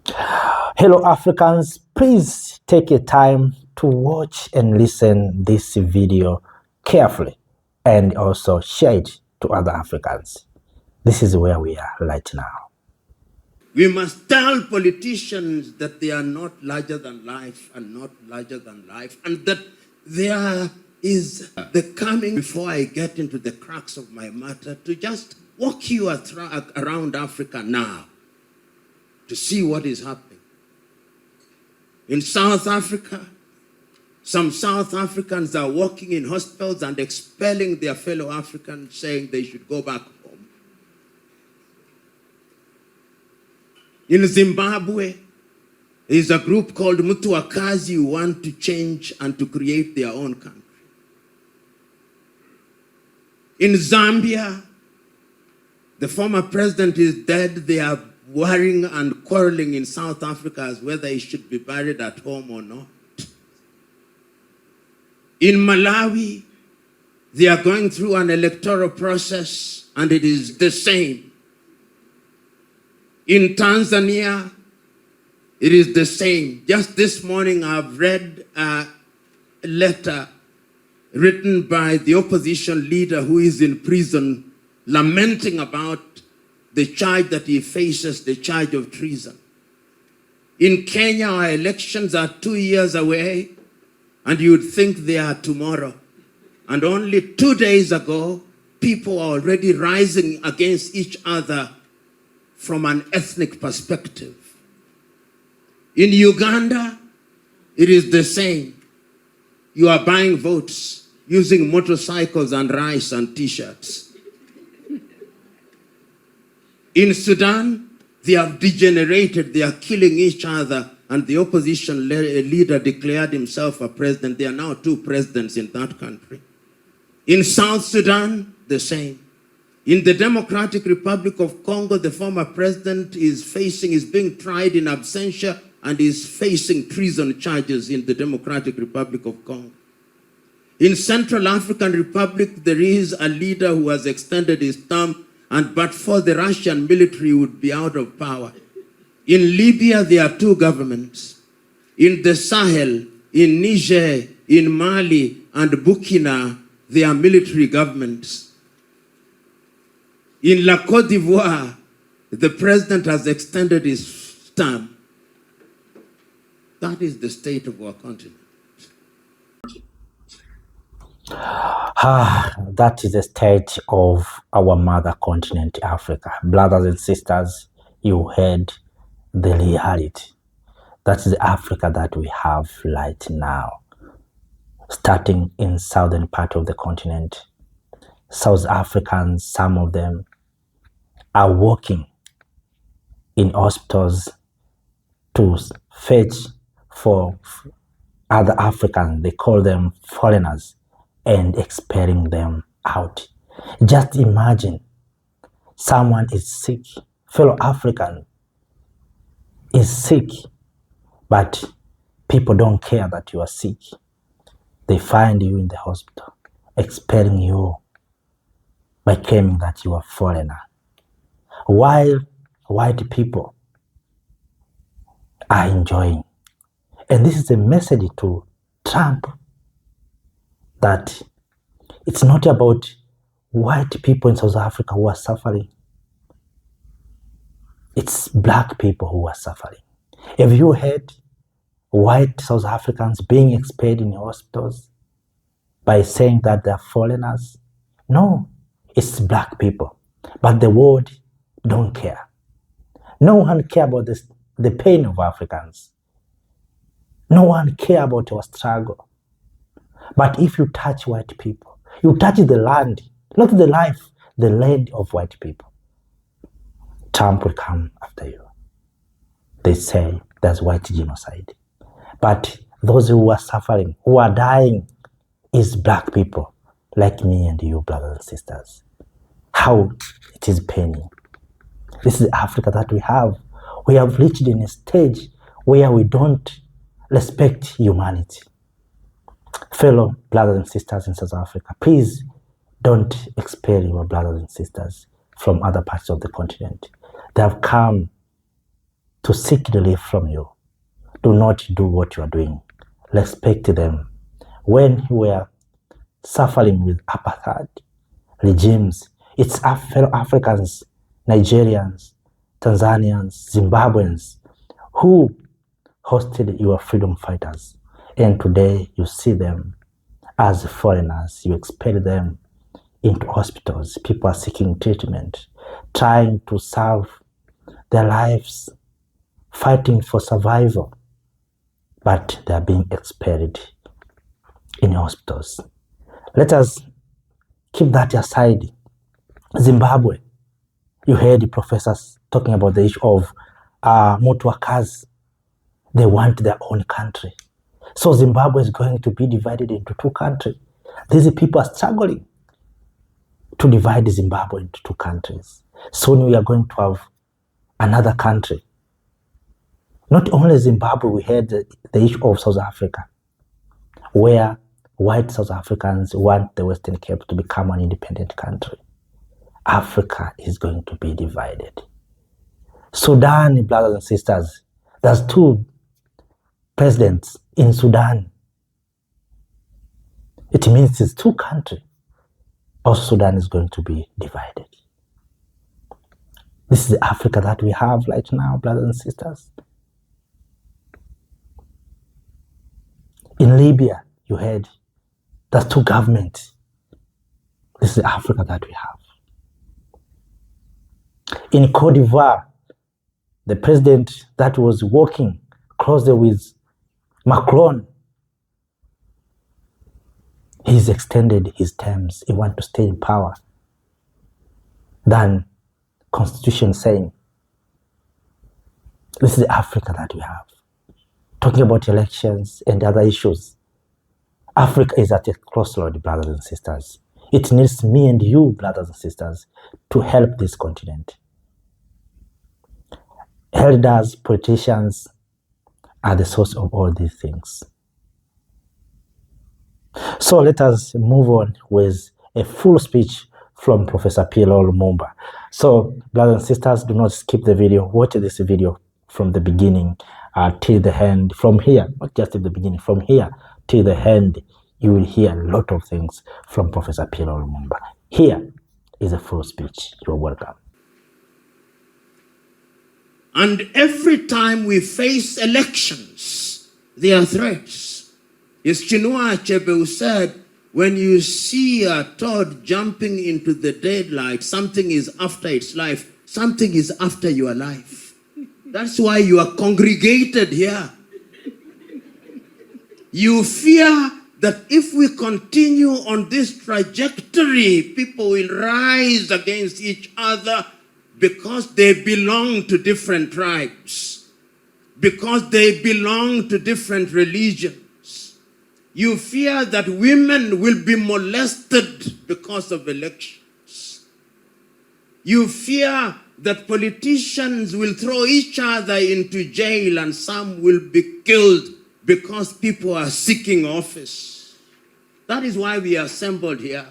Hello Africans, please take your time to watch and listen this video carefully and also share it to other Africans. This is where we are right now. We must tell politicians that they are not larger than life and not larger than life, and that there is the coming, before I get into the crux of my matter, to just walk you around Africa now to see what is happening. In South Africa, some South Africans are walking in hospitals and expelling their fellow Africans, saying they should go back home. In Zimbabwe, there is a group called Mutuakazi who want to change and to create their own country. In Zambia, the former president is dead. They are worrying and quarreling in South Africa as whether he should be buried at home or not. In Malawi, they are going through an electoral process and it is the same. In Tanzania, it is the same. Just this morning, I've read a letter written by the opposition leader who is in prison, lamenting about the charge that he faces, the charge of treason. In Kenya, our elections are 2 years away, and you'd think they are tomorrow. And only 2 days ago, people are already rising against each other from an ethnic perspective. In Uganda, it is the same. You are buying votes using motorcycles and rice and t-shirts. In Sudan, they have degenerated, they are killing each other, and the opposition leader declared himself a president. There are now 2 presidents in that country. In South Sudan, the same. In the Democratic Republic of Congo, the former president is being tried in absentia and is facing treason charges in the Democratic Republic of Congo. In Central African Republic, there is a leader who has extended his term, but for the Russian military would be out of power. In Libya, there are 2 governments. In the Sahel, in Niger, in Mali, and Burkina, there are military governments. In La Côte d'Ivoire, the president has extended his term. That is the state of our continent. That is the state of our mother continent, Africa. Brothers and sisters, you heard the reality. That is the Africa that we have right now. Starting in southern part of the continent, South Africans, some of them are working in hospitals to fetch for other Africans. They call them foreigners, and expelling them out. Just imagine someone is sick, fellow African is sick, but people don't care that you are sick. They find you in the hospital, expelling you by claiming that you are a foreigner. While white people are enjoying. And this is a message to Trump, that it's not about white people in South Africa who are suffering. It's black people who are suffering. Have you heard white South Africans being expelled in hospitals by saying that they're foreigners? No, it's black people. But the world don't care. No one cares about the pain of Africans. No one cares about our struggle. But if you touch white people, you touch the land, not the life, the land of white people. Trump will come after you. They say there's white genocide. But those who are suffering, who are dying, is black people, like me and you, brothers and sisters. How it is paining. This is Africa that we have. We have reached in a stage where we don't respect humanity. Fellow brothers and sisters in South Africa, please don't expel your brothers and sisters from other parts of the continent. They have come to seek relief from you. Do not do what you are doing. Respect them. When you were suffering with apartheid regimes, it's fellow Africans, Nigerians, Tanzanians, Zimbabweans who hosted your freedom fighters. And today you see them as foreigners. You expel them into hospitals. People are seeking treatment, trying to serve their lives, fighting for survival, but they are being expelled in hospitals. Let us keep that aside. Zimbabwe, you heard the professors talking about the issue of Mutwakazi. They want their own country. So Zimbabwe is going to be divided into two countries. These people are struggling to divide Zimbabwe into two countries. Soon we are going to have another country. Not only Zimbabwe, we had the issue of South Africa, where white South Africans want the Western Cape to become an independent country. Africa is going to be divided. Sudan, brothers and sisters, there's two presidents in Sudan. It means it's two countries. Also, Sudan is going to be divided. This is the Africa that we have right now, brothers and sisters. In Libya, you heard, there's two governments. This is the Africa that we have. In Cote d'Ivoire, the president that was working closely with Macron, he's extended his terms. He wants to stay in power than Constitution saying. This is the Africa that we have. Talking about elections and other issues. Africa is at a crossroad, brothers and sisters. It needs me and you, brothers and sisters, to help this continent. Elders, politicians are the source of all these things. So let us move on with a full speech from Professor PLO Lumumba. So, brothers and sisters, do not skip the video. Watch this video from the beginning till the end. From here, not just at the beginning, from here till the end, you will hear a lot of things from Professor PLO Lumumba. Here is a full speech. You're welcome. And every time we face elections, there are threats. It's Chinua Achebe who said, when you see a toad jumping into the daylight, something is after its life. Something is after your life. That's why you are congregated here. You fear that if we continue on this trajectory, people will rise against each other because they belong to different tribes, because they belong to different religions. You fear that women will be molested because of elections. You fear that politicians will throw each other into jail and some will be killed because people are seeking office. That is why we are assembled here.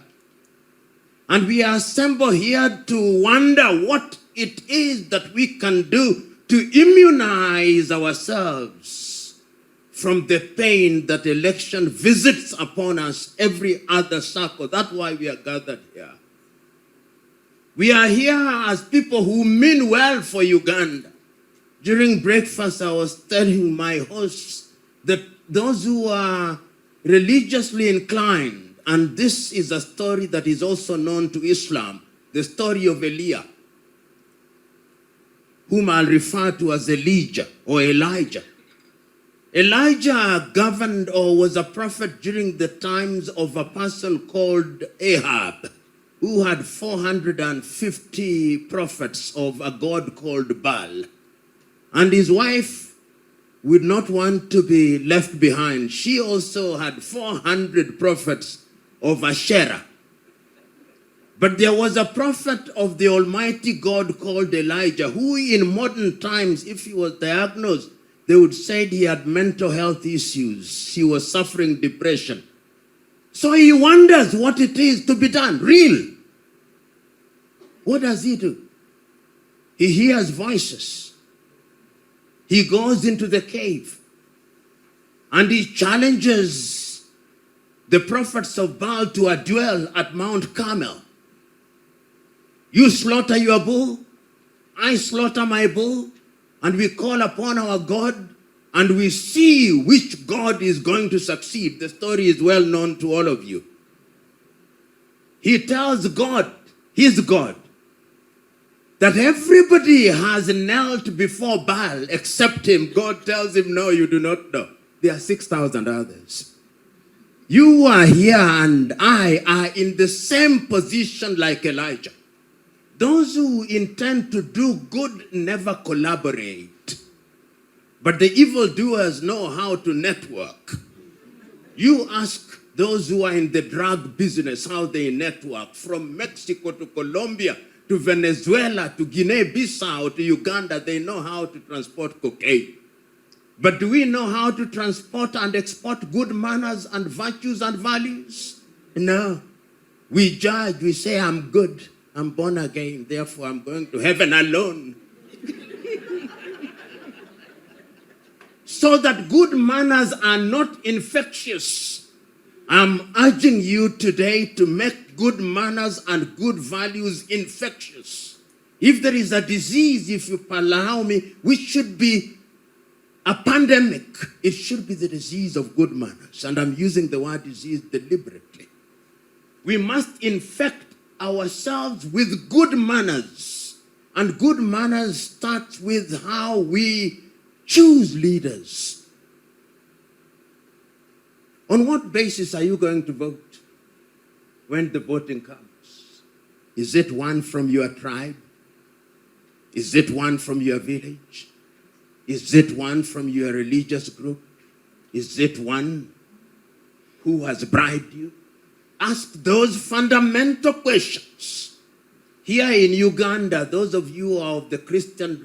And we are assembled here to wonder what it is that we can do to immunize ourselves from the pain that election visits upon us every other circle. That's why we are gathered here. We are here as people who mean well for Uganda. During breakfast, I was telling my hosts that those who are religiously inclined, and this is a story that is also known to Islam, the story of Elijah, whom I'll refer to as Elijah or Elijah. Elijah governed or was a prophet during the times of a person called Ahab, who had 450 prophets of a god called Baal. And his wife would not want to be left behind. She also had 400 prophets of Asherah. But there was a prophet of the Almighty God called Elijah, who in modern times, if he was diagnosed, they would say he had mental health issues. He was suffering depression. So he wonders what it is to be done, real. What does he do? He hears voices. He goes into the cave and he challenges the prophets of Baal to a duel at Mount Carmel. You slaughter your bull, I slaughter my bull, and we call upon our God, and we see which God is going to succeed. The story is well known to all of you. He tells God, his God, that everybody has knelt before Baal except him. God tells him, no, you do not know. There are 6,000 others. You are here and I are in the same position like Elijah. Those who intend to do good never collaborate. But the evildoers know how to network. You ask those who are in the drug business how they network. From Mexico to Colombia to Venezuela to Guinea-Bissau to Uganda, they know how to transport cocaine. But do we know how to transport and export good manners and virtues and values? No. We judge, we say, I'm good. I'm born again, therefore I'm going to heaven alone. So that good manners are not infectious. I'm urging you today to make good manners and good values infectious. If there is a disease, if you allow me, which should be a pandemic, it should be the disease of good manners. And I'm using the word disease deliberately. We must infect ourselves with good manners. And good manners starts with how we choose leaders. On what basis are you going to vote when the voting comes? Is it one from your tribe? Is it one from your village? Is it one from your religious group? Is it one who has bribed you? Ask those fundamental questions. Here in Uganda, those of you of the Christian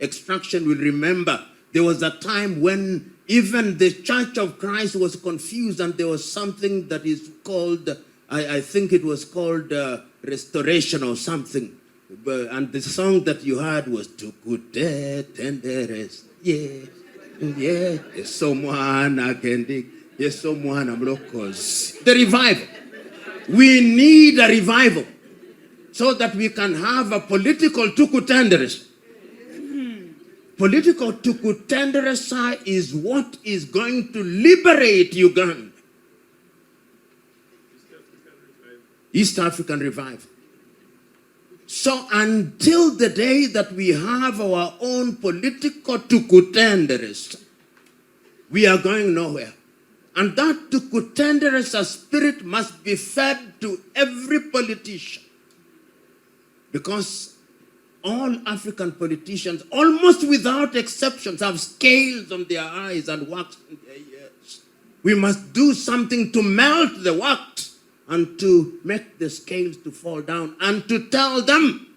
extraction will remember there was a time when even the Church of Christ was confused, and there was something that is called, I think it was called restoration or something. And the song that you heard was Tukute Tenderes. Yeah, someone again. Yes, someone I'm locals. The revival. We need a revival so that we can have a political tukutenderesa. Political tukutenderesa is what is going to liberate Uganda. East African revival. So until the day that we have our own political tukutenderesa, we are going nowhere. And that tukutenderesa spirit must be fed to every politician. Because all African politicians, almost without exceptions, have scales on their eyes and wax in their ears. We must do something to melt the wax and to make the scales to fall down and to tell them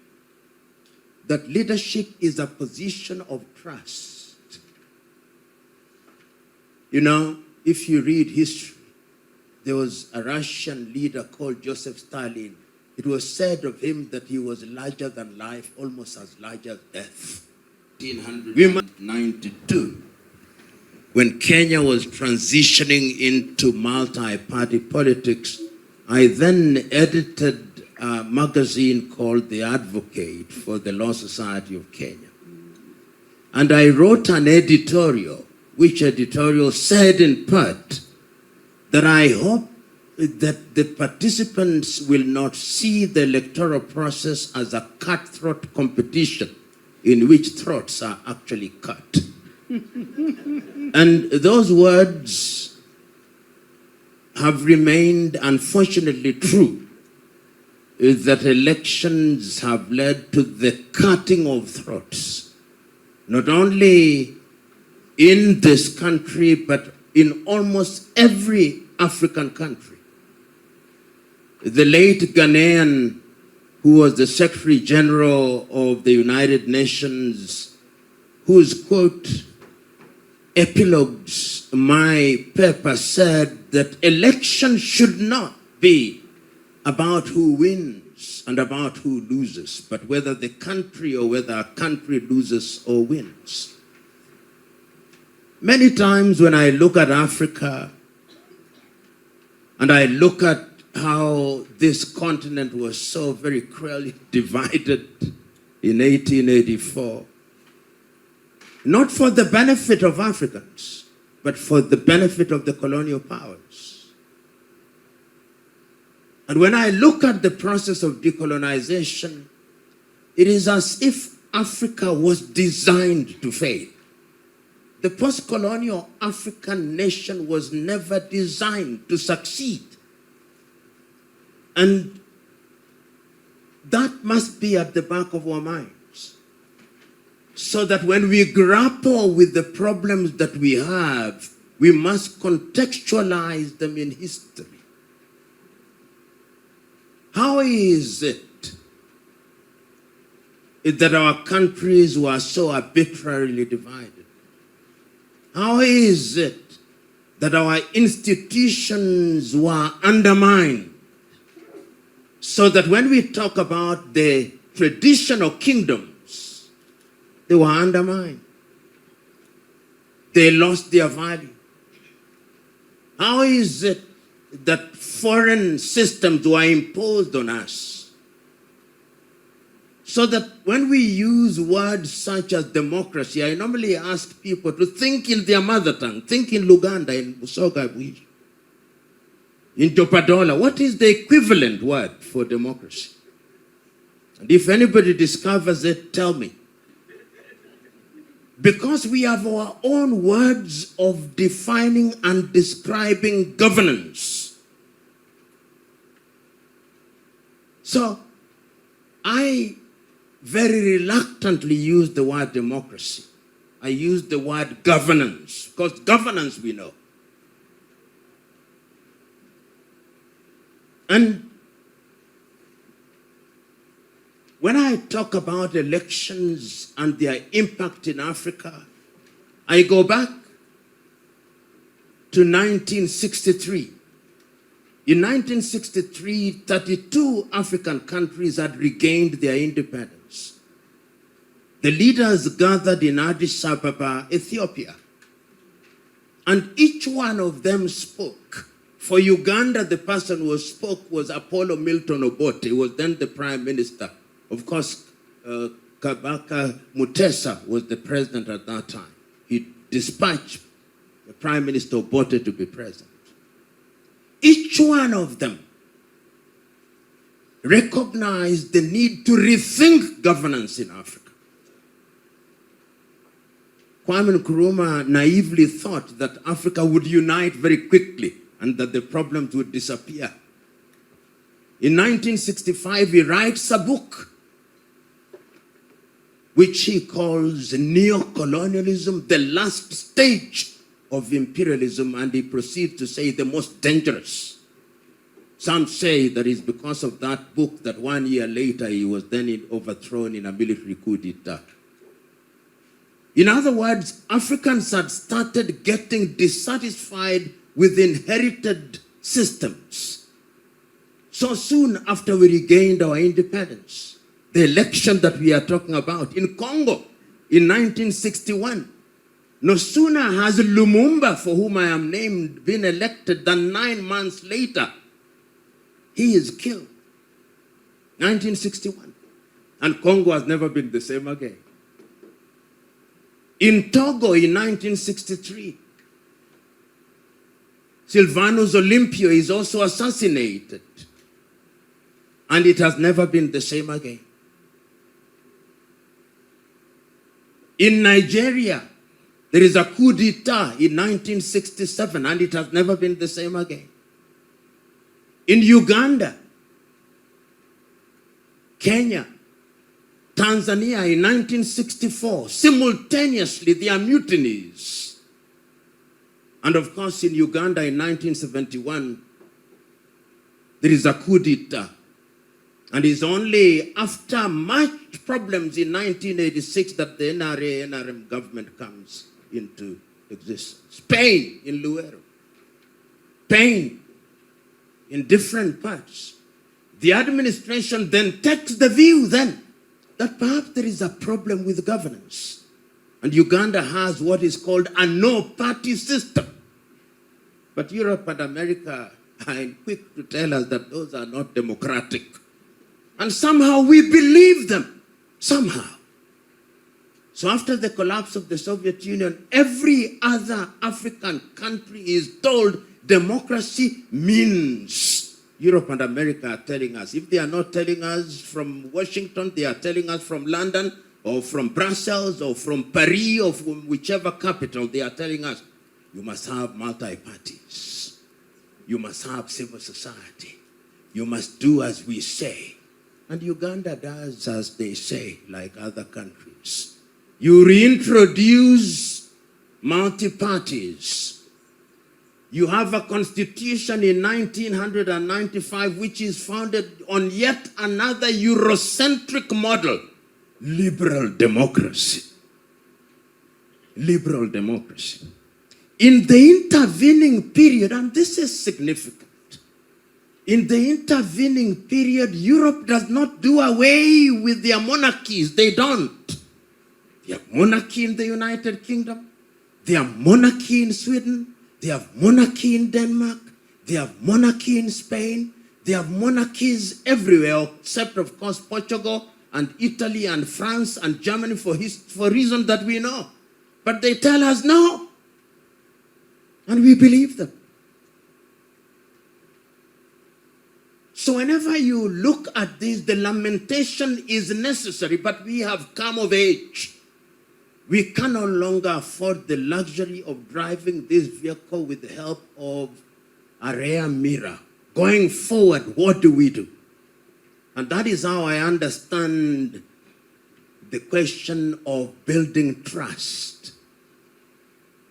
that leadership is a position of trust. You know, if you read history, there was a Russian leader called Joseph Stalin. It was said of him that he was larger than life, almost as large as death. 1992, when Kenya was transitioning into multi-party politics, I then edited a magazine called The Advocate for the Law Society of Kenya. And I wrote an editorial, which editorial said in part that I hope that the participants will not see the electoral process as a cutthroat competition in which throats are actually cut. And those words have remained unfortunately true, is that elections have led to the cutting of throats, not only in this country, but in almost every African country. The late Ghanaian, who was the Secretary General of the United Nations, whose quote epilogues my paper, said that election should not be about who wins and about who loses, but whether the country or whether a country loses or wins. Many times when I look at Africa and I look at how this continent was so very cruelly divided in 1884, not for the benefit of Africans, but for the benefit of the colonial powers. And when I look at the process of decolonization, it is as if Africa was designed to fail. The post-colonial African nation was never designed to succeed. And that must be at the back of our minds. So that when we grapple with the problems that we have, we must contextualize them in history. How is it that our countries were so arbitrarily divided? How is it that our institutions were undermined? So that when we talk about the traditional kingdoms, they were undermined. They lost their value. How is it that foreign systems were imposed on us? So that when we use words such as democracy, I normally ask people to think in their mother tongue, think in Luganda, in Busoga, in Topadola. What is the equivalent word for democracy? And if anybody discovers it, tell me. Because we have our own words of defining and describing governance. So, I very reluctantly use the word democracy. I use the word governance, because governance we know. And when I talk about elections and their impact in Africa, I go back to 1963. In 1963, 32 African countries had regained their independence. The leaders gathered in Addis Ababa, Ethiopia, and each one of them spoke. For Uganda, the person who spoke was Apollo Milton Obote. He was then the prime minister. Of course, Kabaka Mutesa was the president at that time. He dispatched the prime minister Obote to be president. Each one of them recognized the need to rethink governance in Africa. Kwame Nkrumah naively thought that Africa would unite very quickly and that the problems would disappear. In 1965, he writes a book which he calls Neo-Colonialism, the last stage of imperialism, and he proceeds to say the most dangerous. Some say that it's because of that book that 1 year later he was then overthrown in a military coup d'etat. In other words, Africans had started getting dissatisfied with inherited systems. So soon after we regained our independence, the election that we are talking about in Congo in 1961, no sooner has Lumumba, for whom I am named, been elected than 9 months later, he is killed. 1961. And Congo has never been the same again. In Togo in 1963, Sylvanus Olympio is also assassinated. And it has never been the same again. In Nigeria, there is a coup d'etat in 1967, and it has never been the same again. In Uganda, Kenya, Tanzania in 1964, simultaneously there are mutinies. And of course in Uganda in 1971, there is a coup d'etat. And it's only after much problems in 1986 that the NRA-NRM government comes into existence. Pain in Luero. Pain in different parts. The administration then takes the view then that perhaps there is a problem with governance. And Uganda has what is called a no-party system. But Europe and America are quick to tell us that those are not democratic. And somehow we believe them. Somehow. So after the collapse of the Soviet Union, every other African country is told democracy means. Europe and America are telling us. If they are not telling us from Washington, they are telling us from London or from Brussels or from Paris or from whichever capital. They are telling us, you must have multi-parties. You must have civil society. You must do as we say. And Uganda does as they say, like other countries. You reintroduce multi-parties. You have a constitution in 1995 which is founded on yet another Eurocentric model, liberal democracy. Liberal democracy. In the intervening period, and this is significant, in the intervening period, Europe does not do away with their monarchies. They don't. They have monarchy in the United Kingdom. They have monarchy in Sweden. They have monarchy in Denmark. They have monarchy in Spain. They have monarchies everywhere, except, of course, Portugal and Italy and France and Germany for reasons that we know. But they tell us no. And we believe them. So whenever you look at this, the lamentation is necessary, but we have come of age. We can no longer afford the luxury of driving this vehicle with the help of a rear mirror. Going forward, what do we do? And that is how I understand the question of building trust.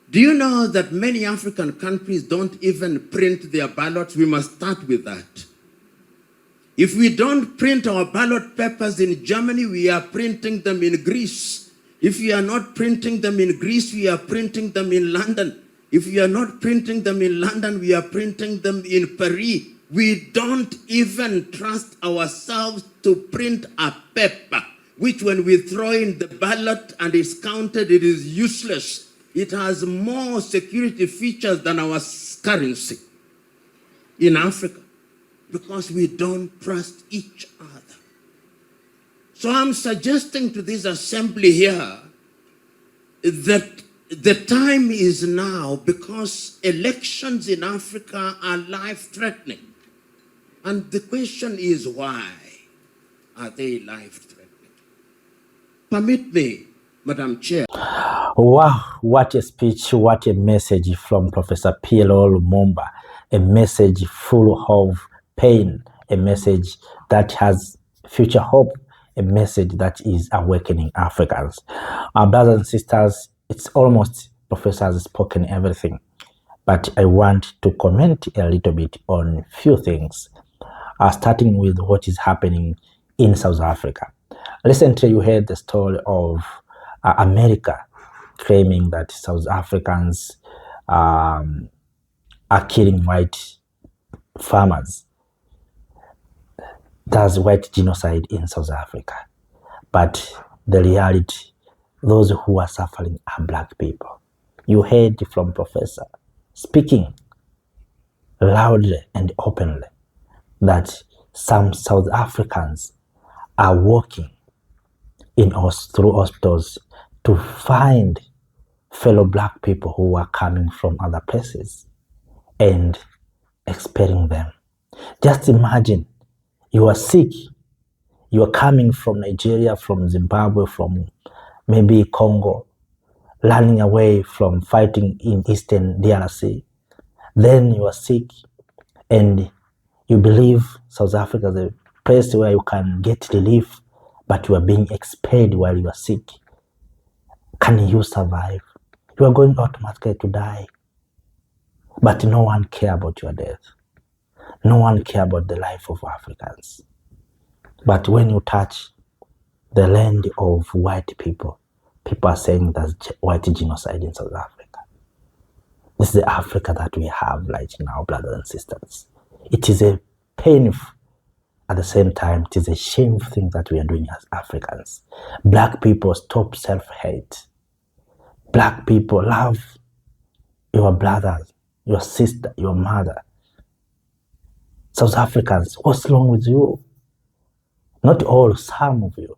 Do you know that many African countries don't even print their ballots? We must start with that. If we don't print our ballot papers in Germany, we are printing them in Greece. If we are not printing them in Greece, we are printing them in London. If we are not printing them in London, we are printing them in Paris. We don't even trust ourselves to print a paper, which when we throw in the ballot and it's counted, it is useless. It has more security features than our currency in Africa, because we don't trust each other. So I'm suggesting to this assembly here that the time is now, because elections in Africa are life-threatening. And the question is, why are they life-threatening? Permit me, Madam Chair. Wow, what a speech, what a message from Professor PLO Lumumba. A message full of pain, a message that has future hope, a message that is awakening Africans. Our brothers and sisters, it's almost Professor has spoken everything, but I want to comment a little bit on few things, starting with what is happening in South Africa. Recently, you heard the story of America claiming that South Africans are killing white farmers. There's white genocide in South Africa. But the reality, those who are suffering are black people. You heard from Professor speaking loudly and openly that some South Africans are working through hospitals to find fellow black people who are coming from other places and expelling them. Just imagine, you are sick, you are coming from Nigeria, from Zimbabwe, from maybe Congo, running away from fighting in Eastern DRC. Then you are sick and you believe South Africa is a place where you can get relief, but you are being expelled while you are sick. Can you survive? You are going automatically to die. But no one cares about your death. No one cares about the life of Africans. But when you touch the land of white people, people are saying there's white genocide in South Africa. This is the Africa that we have right now, brothers and sisters. It is a painful, at the same time, it is a shameful thing that we are doing as Africans. Black people, stop self-hate. Black people, love your brothers, your sister, your mother. South Africans, what's wrong with you? Not all, some of you.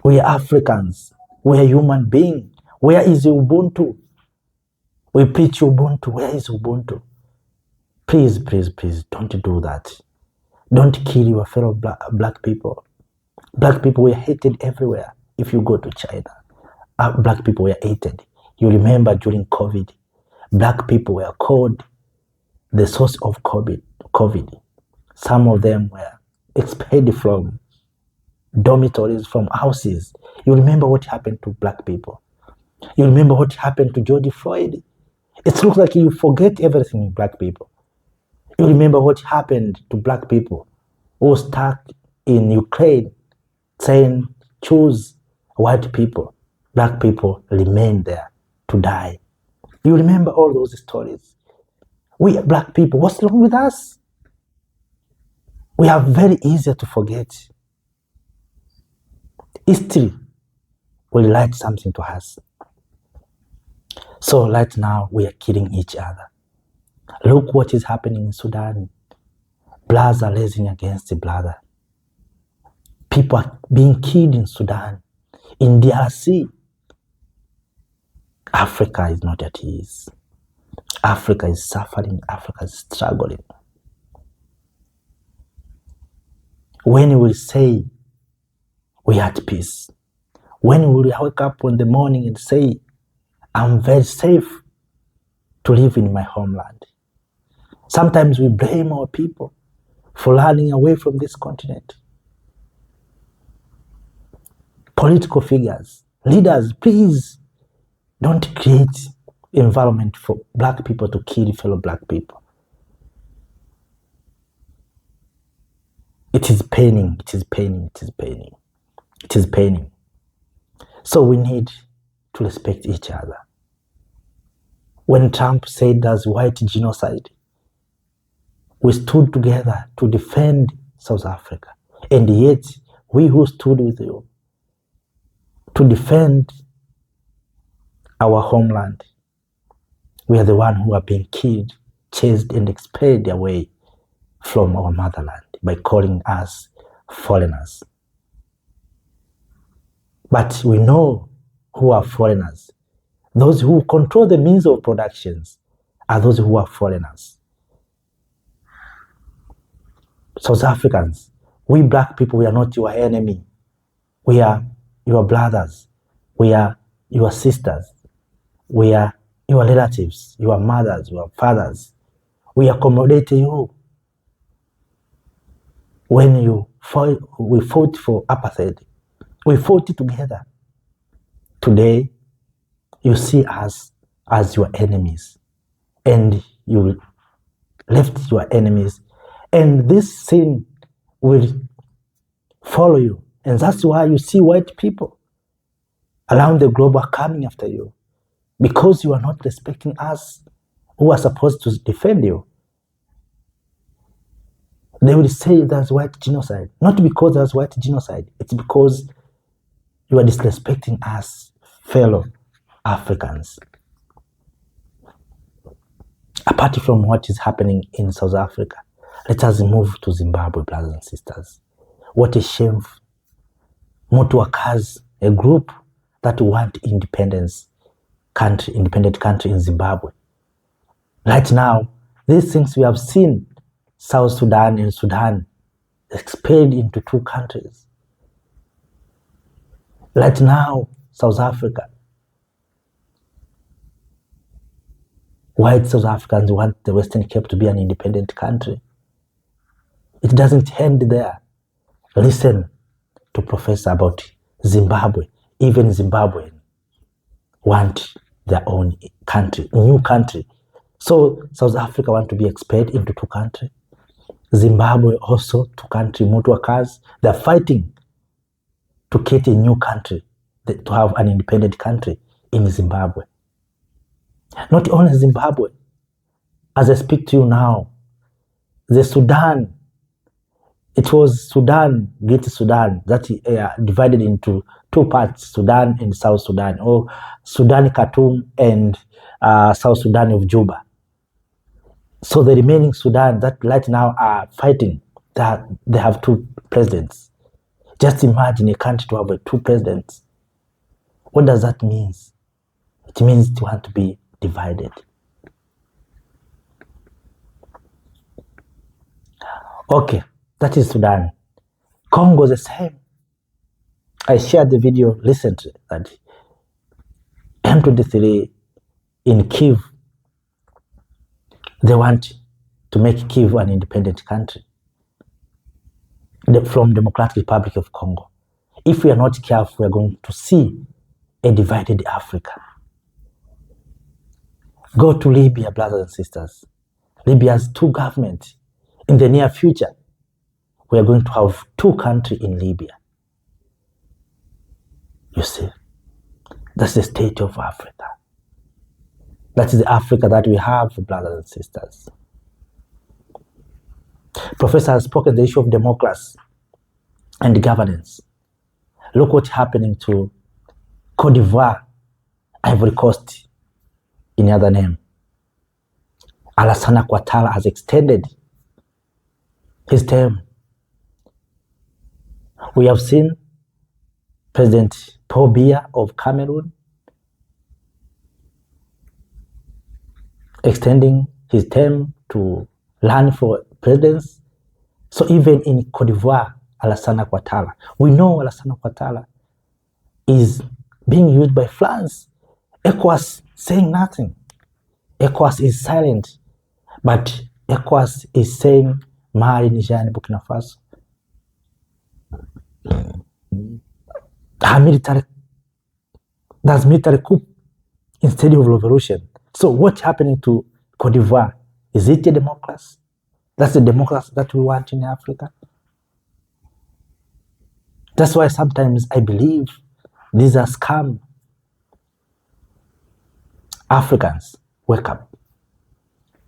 We are Africans. We are human beings. Where is Ubuntu? We preach Ubuntu. Where is Ubuntu? Please, please, please, don't do that. Don't kill your fellow black people. Black people were hated everywhere. If you go to China, black people were hated. You remember during COVID, black people were called the source of COVID. Some of them were expelled from dormitories, from houses. You remember what happened to black people. You remember what happened to George Floyd. It looks like you forget everything, black people. You remember what happened to black people who were stuck in Ukraine saying, choose white people. Black people remain there to die. You remember all those stories. We are black people. What's wrong with us? We are very easy to forget. History will write something to us. So right now, we are killing each other. Look what is happening in Sudan. Brothers are raising against the brother. People are being killed in Sudan, in DRC. Africa is not at ease. Africa is suffering. Africa is struggling. When we say we are at peace, when we wake up in the morning and say, I'm very safe to live in my homeland. Sometimes we blame our people for running away from this continent. Political figures, leaders, please don't create environment for black people to kill fellow black people. It is paining, it is paining, it is paining. It is paining. So we need to respect each other. When Trump said there's white genocide, we stood together to defend South Africa. And yet, we who stood with you to defend our homeland, we are the ones who are being killed, chased, and expelled away from our motherland by calling us foreigners. But we know who are foreigners. Those who control the means of productions are those who are foreigners. South Africans, we black people, we are not your enemy. We are your brothers. We are your sisters. We are your relatives, your mothers, your fathers. We accommodate you. When we fought for apartheid, we fought it together. Today, you see us as your enemies, and you left your enemies, and this sin will follow you. And that's why you see white people around the globe are coming after you, because you are not respecting us who are supposed to defend you. They will say there's white genocide. Not because there's white genocide, it's because you are disrespecting us, fellow Africans. Apart from what is happening in South Africa, let us move to Zimbabwe, brothers and sisters. What a shame. Motuakas, a group that want independent country in Zimbabwe. Right now, these things we have seen, South Sudan and Sudan expelled into two countries. Right now, South Africa, white South Africans want the Western Cape to be an independent country. It doesn't end there. Listen to Professor about Zimbabwe. Even Zimbabweans want their own country, new country. So South Africa want to be expelled into two countries. Zimbabwe also two countries, Motuakas, they're fighting to create a new country, to have an independent country in Zimbabwe. Not only Zimbabwe, as I speak to you now, the Sudan It was Sudan, Greater Sudan, that divided into two parts, Sudan and South Sudan, or Sudan Khartoum and South Sudan of Juba. So the remaining Sudan that right now are fighting, that they have two presidents. Just imagine a country to have two presidents. What does that mean? It means to want to be divided. Okay, that is Sudan. Congo the same. I shared the video recently that M23 in Kiev, they want to make Kiev an independent country from Democratic Republic of Congo. If we are not careful, we are going to see a divided Africa. Go to Libya, brothers and sisters. Libya has two governments. In the near future, we are going to have two countries in Libya. You see, that's the state of Africa. That is the Africa that we have, brothers and sisters. Professor has spoken the issue of democracy and governance. Look what's happening to Cote d'Ivoire, Ivory Coast, in other name. Alassane Ouattara has extended his term. We have seen President Paul Biya of Cameroon extending his term to run for presidency. So even in Cote d'Ivoire, Alassane Ouattara, we know Alassane Ouattara is being used by France. ECOWAS saying nothing. ECOWAS is silent, but ECOWAS is saying Mali, Niger, and Burkina Faso. That's military coup instead of revolution. So what's happening to Cote d'Ivoire? Is it a democracy? That's the democracy that we want in Africa. That's why sometimes I believe these are scam. Africans, wake up.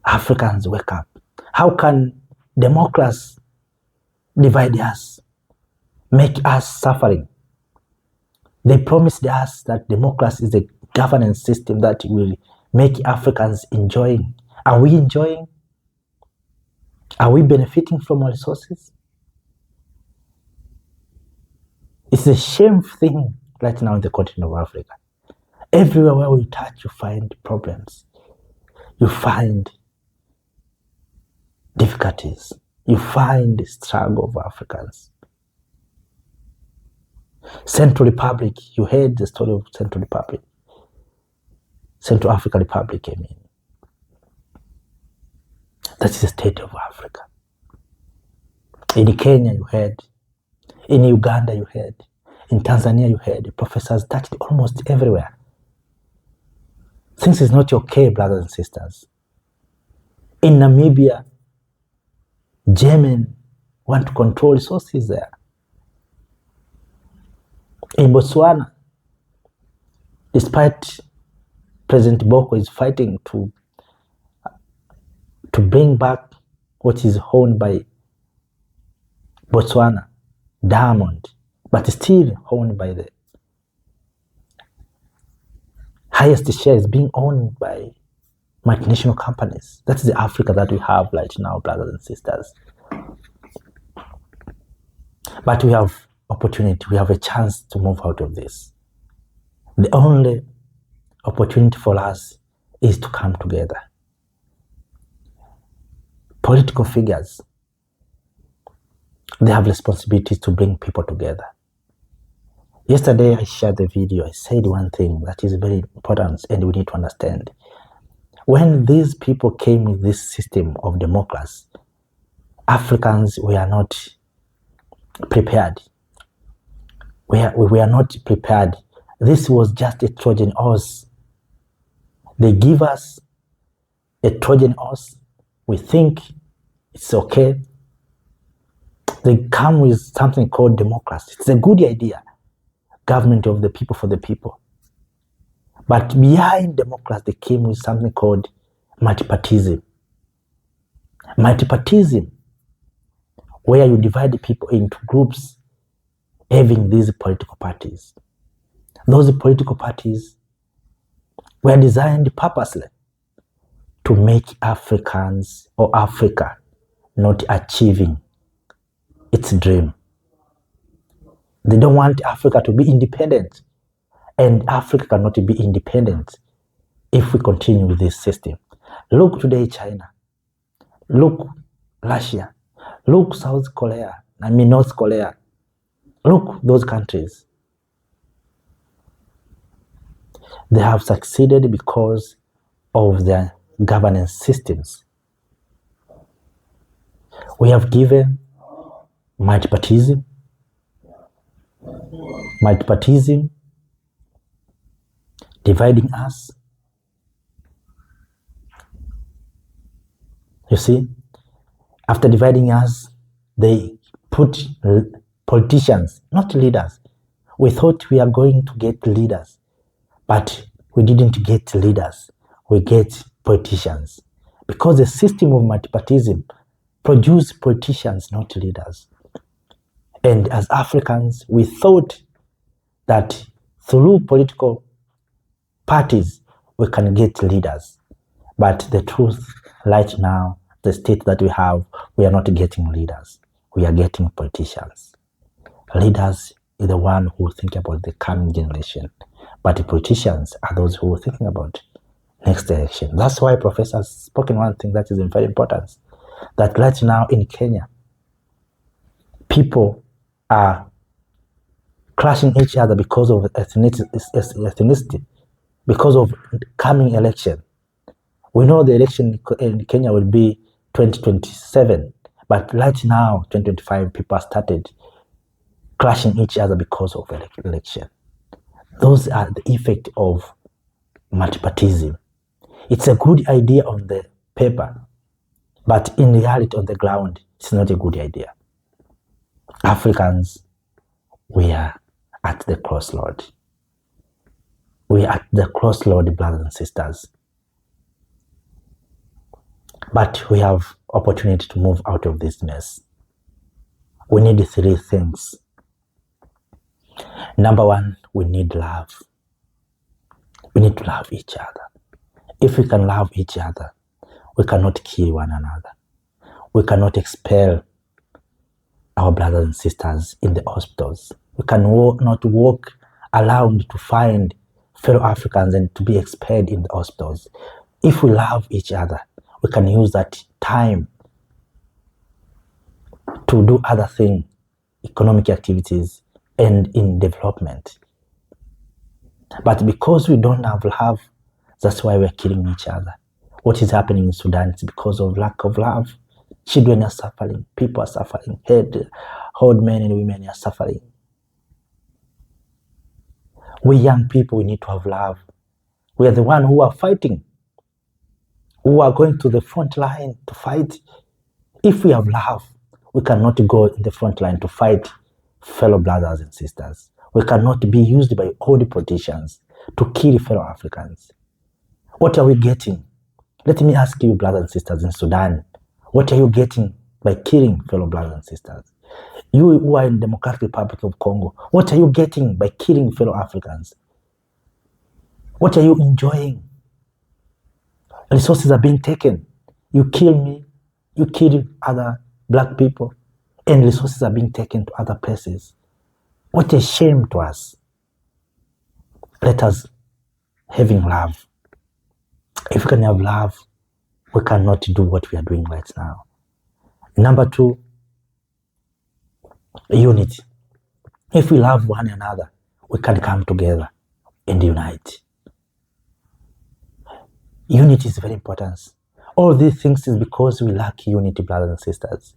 Africans, wake up. How can democracy divide us, make us suffering? They promised us that democracy is a governance system that will make Africans enjoying. Are we enjoying? Are we benefiting from our resources? It's a shameful thing right now in the continent of Africa. Everywhere where you touch, you find problems. You find difficulties. You find the struggle of Africans. Central Republic, you heard the story of Central Republic. Central African Republic, I mean. That is the state of Africa. In Kenya, you heard. In Uganda, you heard. In Tanzania, you heard. Professors touched almost everywhere. Things is not okay, brothers and sisters. In Namibia, Germans want to control resources there. In Botswana, despite President Boko is fighting to bring back what is owned by Botswana, diamond, but still owned by the highest share is being owned by multinational companies. That's the Africa that we have right now, brothers and sisters. But we have opportunity, we have a chance to move out of this. The only opportunity for us is to come together. Political figures, they have responsibilities to bring people together. Yesterday, I shared the video. I said one thing that is very important and we need to understand. When these people came with this system of democracy, Africans were not prepared. We were not prepared. This was just a Trojan horse. They give us a Trojan horse. We think it's okay. They come with something called democracy. It's a good idea. Government of the people for the people. But behind democracy, they came with something called multipartyism. Multipartyism where you divide people into groups having these political parties. Those political parties were designed purposely to make Africans or Africa not achieving its dream. They don't want Africa to be independent, and Africa cannot be independent if we continue with this system. Look today, China. Look, Russia. Look, North Korea. Look, those countries. They have succeeded because of their governance systems. We have given multipartism dividing us. You see, after dividing us, they put politicians, not leaders. We thought we are going to get leaders, but we didn't get leaders. We get politicians. Because the system of multipartism produced politicians, not leaders. And as Africans, we thought that through political parties, we can get leaders. But the truth right now, the state that we have, we are not getting leaders. We are getting politicians. Leaders are the one who think about the coming generation. But the politicians are those who are thinking about next election. That's why Professor has spoken one thing that is very important. That right now in Kenya, people are clashing each other because of ethnicity, because of coming election. We know the election in Kenya will be 2027, but right now, 2025, people started clashing each other because of election. Those are the effect of multipartism. It's a good idea on the paper, but in reality, on the ground, it's not a good idea. Africans, we are at the crossroad. We are at the crossroad, brothers and sisters. But we have opportunity to move out of this mess. We need three things. Number one, we need love. We need to love each other. If we can love each other, we cannot kill one another. We cannot expel our brothers and sisters in the hospitals. We cannot walk around to find fellow Africans and to be expelled in the hospitals. If we love each other, we can use that time to do other things, economic activities, and in development. But because we don't have love, that's why we're killing each other. What is happening in Sudan is because of lack of love. Children are suffering, people are suffering, old men and women are suffering. We young people, we need to have love. We are the ones who are fighting, who are going to the front line to fight. If we have love, we cannot go in the front line to fight fellow brothers and sisters. We cannot be used by all the politicians to kill fellow Africans. What are we getting? Let me ask you, brothers and sisters in Sudan, what are you getting by killing fellow brothers and sisters? You who are in the Democratic Republic of Congo, what are you getting by killing fellow Africans? What are you enjoying? Resources are being taken. You kill me, you kill other black people, and resources are being taken to other places. What a shame to us. Let us having love. If we can have love, we cannot do what we are doing right now. Number two, unity. If we love one another, we can come together and unite. Unity is very important. All these things is because we lack unity, brothers and sisters.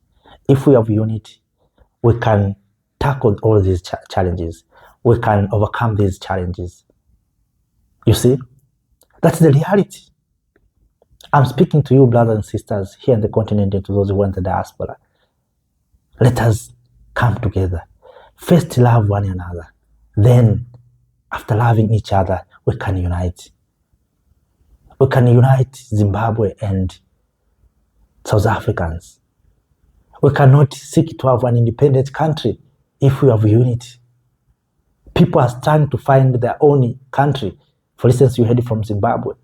If we have unity, we can tackle all these challenges. We can overcome these challenges. You see, that's the reality. I'm speaking to you, brothers and sisters, here in the continent and to those who are in the diaspora. Let us come together. First, love one another. Then, after loving each other, we can unite. We can unite Zimbabwe and South Africans. We cannot seek to have an independent country if we have unity. People are trying to find their own country. For instance, you heard from Zimbabwe.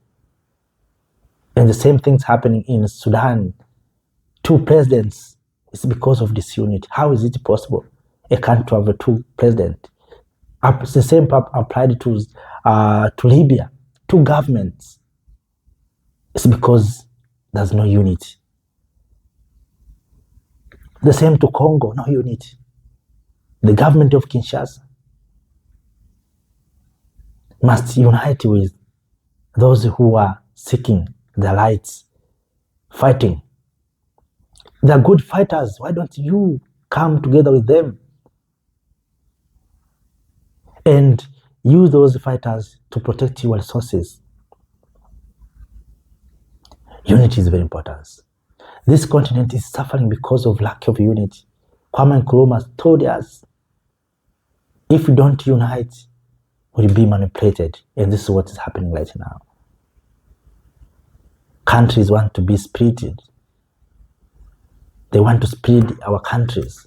And the same thing's happening in Sudan. 2 presidents. It's because of disunity. How is it possible a country to have 2 presidents? The same applied to Libya. 2 governments. It's because there's no unity. The same to Congo, no unity. The government of Kinshasa must unite with those who are seeking their rights, fighting. They're good fighters. Why don't you come together with them and use those fighters to protect your resources? Unity is very important. This continent is suffering because of lack of unity. Kwame Nkrumah told us, if we don't unite, we'll be manipulated. And this is what is happening right now. Countries want to be splitted. They want to split our countries.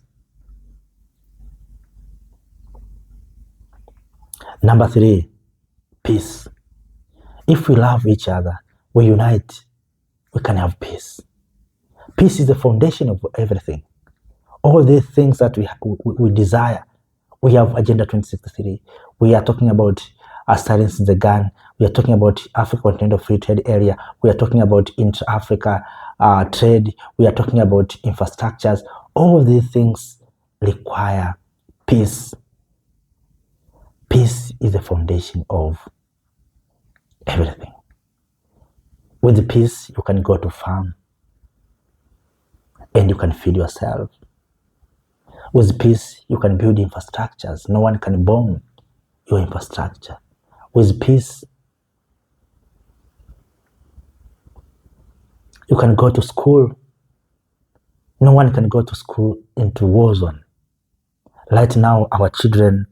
Number 3, peace. If we love each other, we unite, we can have peace. Peace is the foundation of everything. All the things that we desire. We have Agenda 2063. We are talking about silencing the gun. We are talking about Africa Continental Free Trade Area. We are talking about intra-Africa trade. We are talking about infrastructures. All of these things require peace. Peace is the foundation of everything. With peace, you can go to farm and you can feed yourself. With peace, you can build infrastructures. No one can bomb your infrastructure. With peace, you can go to school. No one can go to school into war zone. Right now, our children,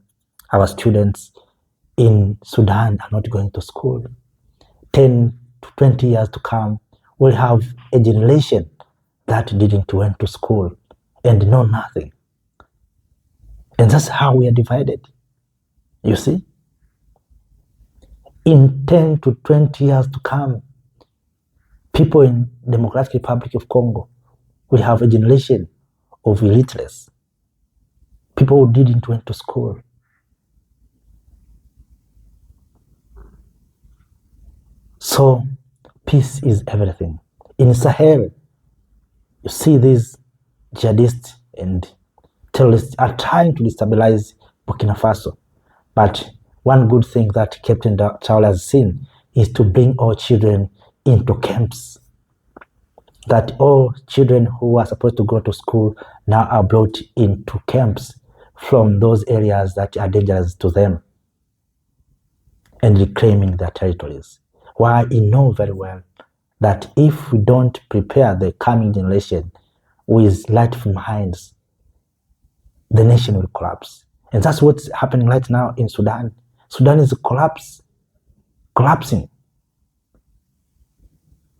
our students in Sudan are not going to school. 10 to 20 years to come, we'll have a generation that didn't went to school and know nothing. And that's how we are divided. You see? In 10 to 20 years to come, people in Democratic Republic of Congo will have a generation of illiterates. People who didn't went to school. So, peace is everything. In Sahel, you see these jihadists and terrorists are trying to destabilize Burkina Faso. But one good thing that Captain Traore has seen is to bring all children into camps. That all children who are supposed to go to school now are brought into camps from those areas that are dangerous to them and reclaiming their territories. While he knows very well that if we don't prepare the coming generation with lightful minds, the nation will collapse. And that's what's happening right now in Sudan. Sudan is collapsing.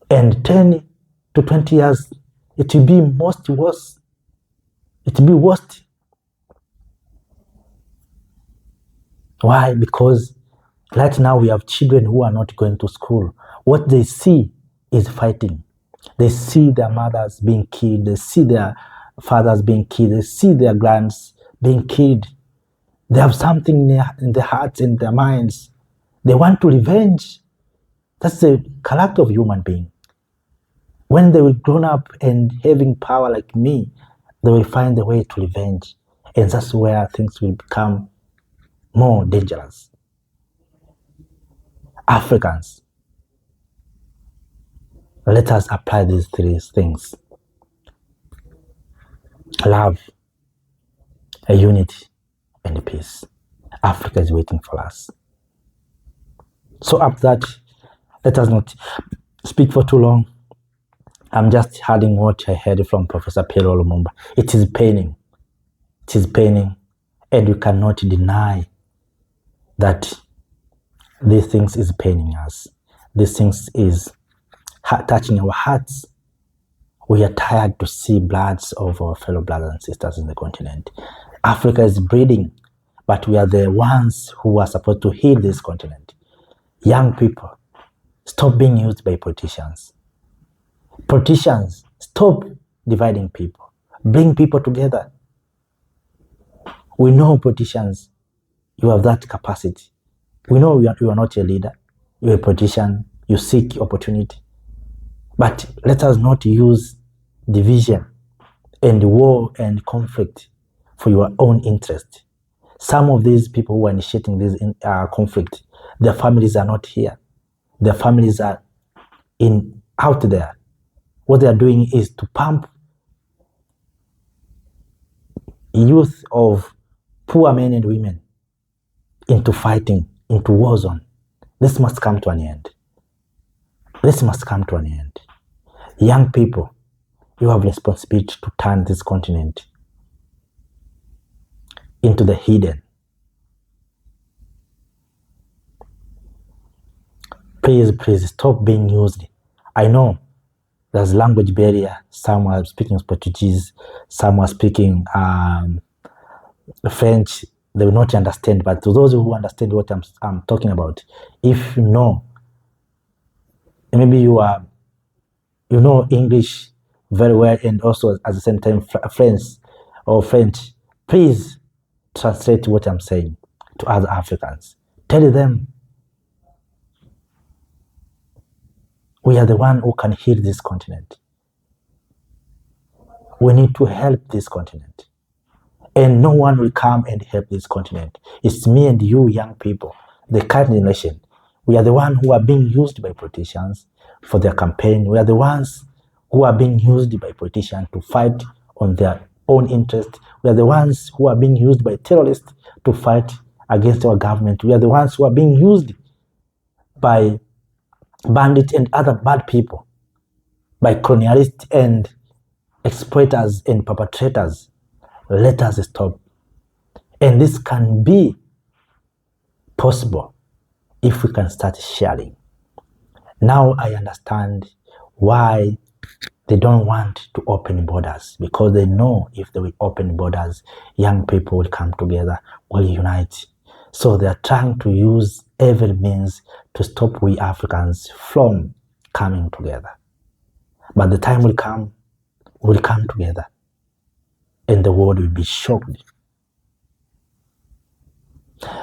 And 10 to 20 years, it will be worse. It will be worse. Why? Because right now we have children who are not going to school. What they see is fighting. They see their mothers being killed. They see their fathers being killed. They see their grands being killed. They have something in their hearts and their minds. They want to revenge. That's the character of human being. When they will grow up and having power like me, they will find a way to revenge. And that's where things will become more dangerous. Africans, let us apply these 3 things. Love, a unity, and peace. Africa is waiting for us. So after that, let us not speak for too long. I'm just adding what I heard from Professor PLO Lumumba. It is paining. It is paining, and we cannot deny that these things is paining us. These things is touching our hearts. We are tired to see bloods of our fellow brothers and sisters in the continent. Africa is bleeding, but we are the ones who are supposed to heal this continent. Young people, stop being used by politicians. Politicians, stop dividing people. Bring people together. We know politicians, you have that capacity. We know you are not a leader. You're a politician. You seek opportunity. But let us not use division and war and conflict for your own interest. Some of these people who are initiating this conflict, their families are not here. Their families are out there. What they are doing is to pump youth of poor men and women into fighting, into war zone. This must come to an end. This must come to an end. Young people, you have responsibility to turn this continent into the hidden. Please stop being used. I know there's language barrier. Some are speaking Portuguese, some are speaking French. They will not understand, but to those who understand what I'm talking about, if you know, maybe you know English very well and also at the same time French, please translate what I'm saying to other Africans. Tell them we are the one who can heal this continent. We need to help this continent. And no one will come and help this continent. It's me and you, young people, the current generation. We are the ones who are being used by politicians for their campaign. We are the ones who are being used by politicians to fight on their own interest. We are the ones who are being used by terrorists to fight against our government. We are the ones who are being used by bandits and other bad people, by colonialists and exploiters and perpetrators. Let us stop. And this can be possible if we can start sharing. Now I understand why they don't want to open borders, because they know if they will open borders, young people will come together, will unite. So they are trying to use every means to stop we Africans from coming together. But the time will come, we'll come together, and the world will be shocked.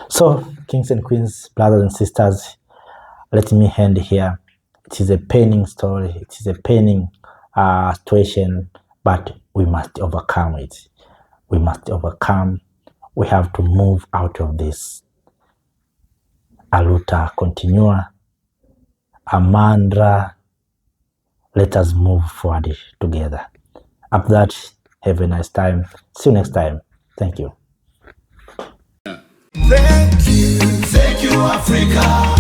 So, kings and queens, brothers and sisters, let me end here. It is a paining story. It is a paining situation, but we must overcome it. We must overcome. We have to move out of this. A luta continua, a mantra. Let us move forward together. After that, have a nice time. See you next time. Thank you. Thank you, Africa.